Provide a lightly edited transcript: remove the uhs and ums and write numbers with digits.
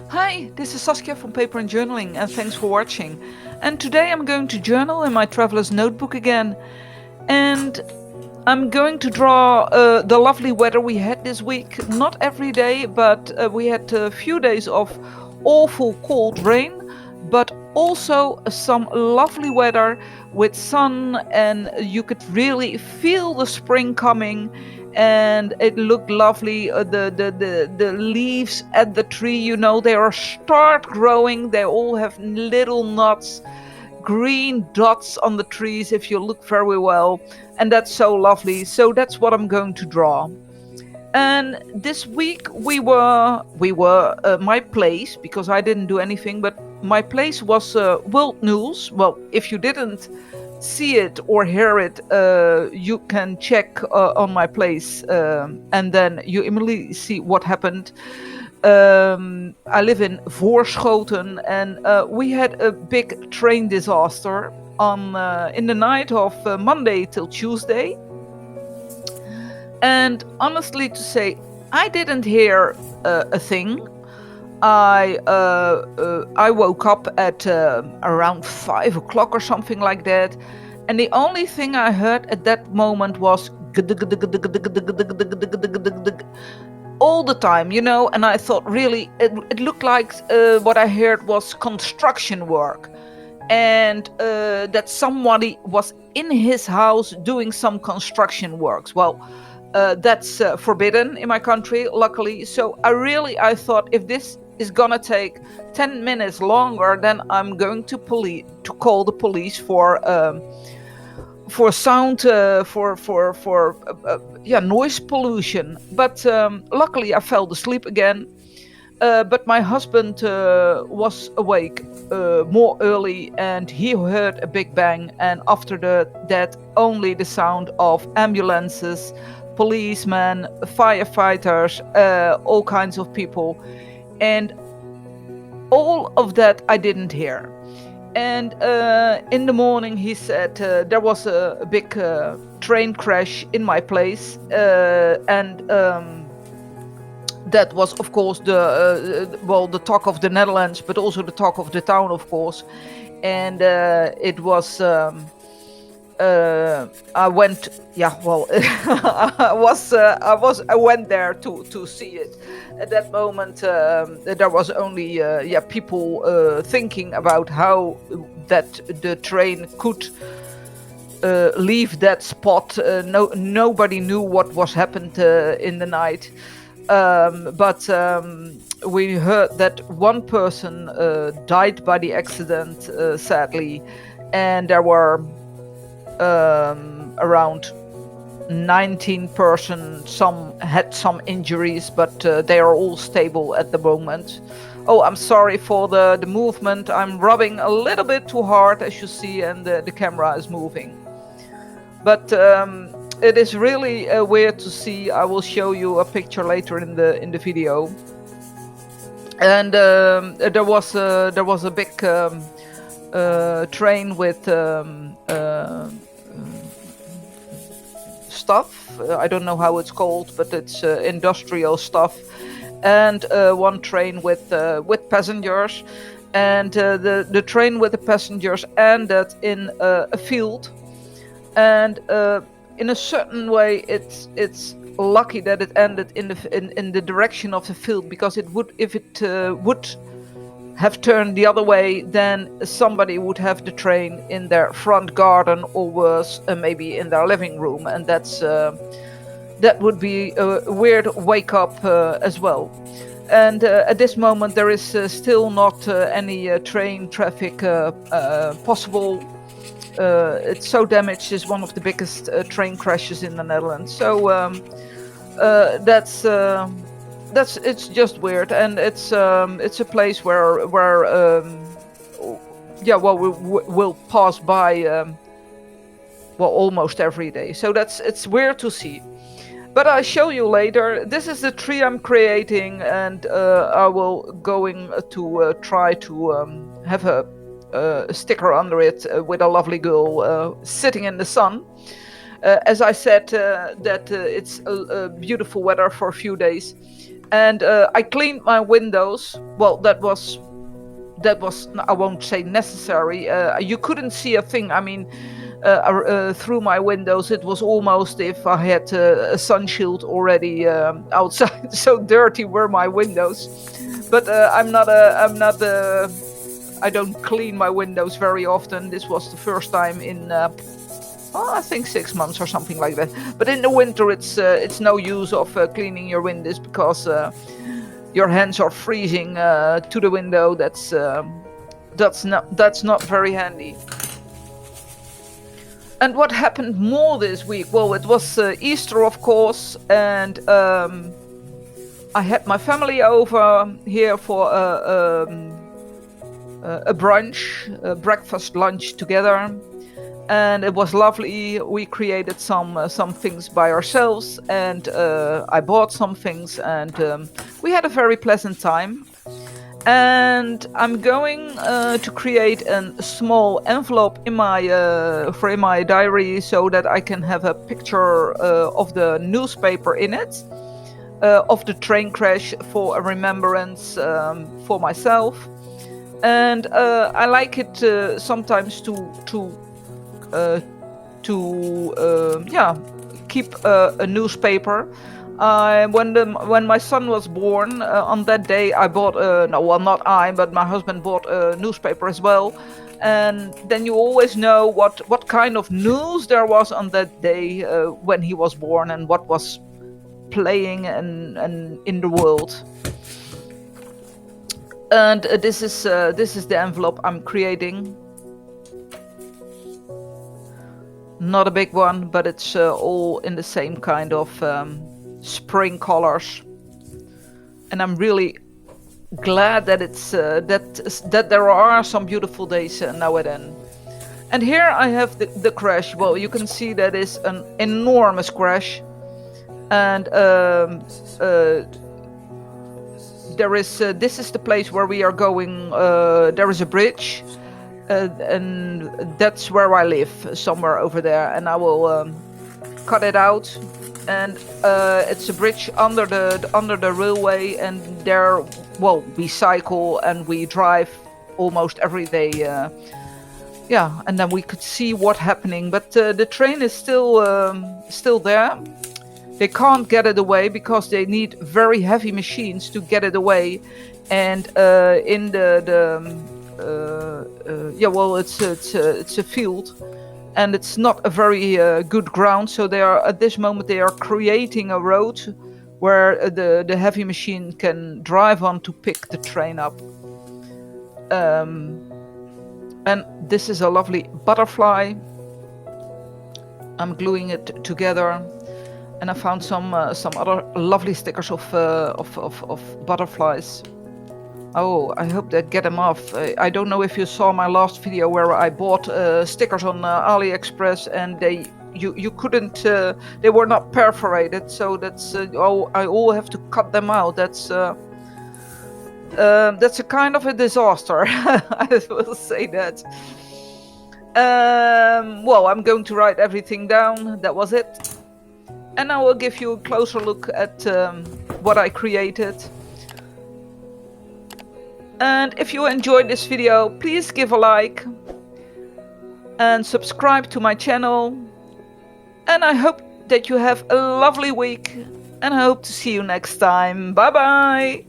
Hi, this is Saskia from Paper and Journaling, and thanks for watching. And today I'm going to journal in my traveler's notebook again. And I'm going to draw the lovely weather we had this week. Not every day, but we had a few days of awful cold rain, but also some lovely weather with sun, and you could really feel the spring coming. And it looked lovely. The leaves at the tree, they are start growing. They all have little nuts, green dots on the trees if you look very well, and that's so lovely. So that's what I'm going to draw. And this week we were my place, because I didn't do anything, but my place was World News. Well, if you didn't see it or hear it, you can check on my place, and then you immediately see what happened. I live in Voorschoten, and we had a big train disaster on in the night of Monday till Tuesday. And honestly to say, I didn't hear a thing. I woke up at around 5 o'clock or something like that, and the only thing I heard at that moment was all the time, and I thought, really, it looked like what I heard was construction work, and that somebody was in his house doing some construction works. Well, that's forbidden in my country, luckily. So I thought, if this is gonna take 10 minutes longer, then I'm going to call the police for sound, noise pollution. But luckily I fell asleep again. But my husband was awake more early, and he heard a big bang, and after that only the sound of ambulances, policemen, firefighters, all kinds of people, and all of that I didn't hear. And in the morning he said there was a big train crash in my place, and that was, of course, the talk of the Netherlands, but also the talk of the town, of course. And it was I went, I went there to see it. At that moment, there was only people thinking about how that the train could leave that spot. Nobody knew what was happened in the night. But we heard that one person died by the accident, sadly, and there were around 19 persons. Some had some injuries, but they are all stable at the moment. Oh, I'm sorry for the movement. I'm rubbing a little bit too hard, as you see, and the camera is moving. But it is really weird to see. I will show you a picture later in the video. And there was a big train with stuff. I don't know how it's called, but it's industrial stuff. And one train with passengers, and the train with the passengers ended in a field. And in a certain way, it's lucky that it ended in the direction of the field, because if it would have turned the other way, then somebody would have the train in their front garden, or worse, maybe in their living room, and that would be a weird wake up as well. And at this moment there is still not any train traffic possible. It's so damaged. It's one of the biggest train crashes in the Netherlands. So it's just weird, and it's a place where we'll pass by almost every day. So it's weird to see. But I'll show you later. This is the tree I'm creating, and I will going to try to have a sticker under it with a lovely girl sitting in the sun. As I said, that it's beautiful weather for a few days. And I cleaned my windows. Well, that was, I won't say necessary. You couldn't see a thing. I mean, through my windows, it was almost if I had a sun shield already outside. So dirty were my windows. But I don't clean my windows very often. This was the first time in, I think 6 months or something like that. But in the winter, it's no use of cleaning your windows, because your hands are freezing to the window. That's not very handy. And what happened more this week? Well, it was Easter, of course, and I had my family over here for a brunch, a breakfast, lunch together, and it was lovely. We created some things by ourselves, and I bought some things, and we had a very pleasant time. And I'm going to create a small envelope in my diary, so that I can have a picture of the newspaper in it, of the train crash, for a remembrance for myself. And I like it sometimes to keep a newspaper. When my son was born, on that day I bought not I, but my husband bought a newspaper as well. And then you always know what kind of news there was on that day when he was born, and what was playing and in the world. And this is the envelope I'm creating. Not a big one, but it's all in the same kind of spring colors. And I'm really glad that it's that there are some beautiful days now and then. And here I have the crash. Well, you can see that is an enormous crash, and there is this is the place where we are going. There is a bridge, and that's where I live, somewhere over there, and I will cut it out. And it's a bridge under the railway, and there, well, we cycle and we drive almost every day. And then we could see what's happening, but the train is still there. They can't get it away because they need very heavy machines to get it away. And in it's a field, and it's not a very good ground. So at this moment they are creating a road where the heavy machine can drive on to pick the train up. And this is a lovely butterfly. I'm gluing it together. And I found some other lovely stickers of butterflies. Oh, I hope they get them off. I don't know if you saw my last video where I bought stickers on AliExpress, and you couldn't. They were not perforated, so that's I all have to cut them out. That's a kind of a disaster. I will say that. Well, I'm going to write everything down. That was it. And I will give you a closer look at what I created. And if you enjoyed this video, please give a like and subscribe to my channel. And I hope that you have a lovely week, and I hope to see you next time. Bye bye!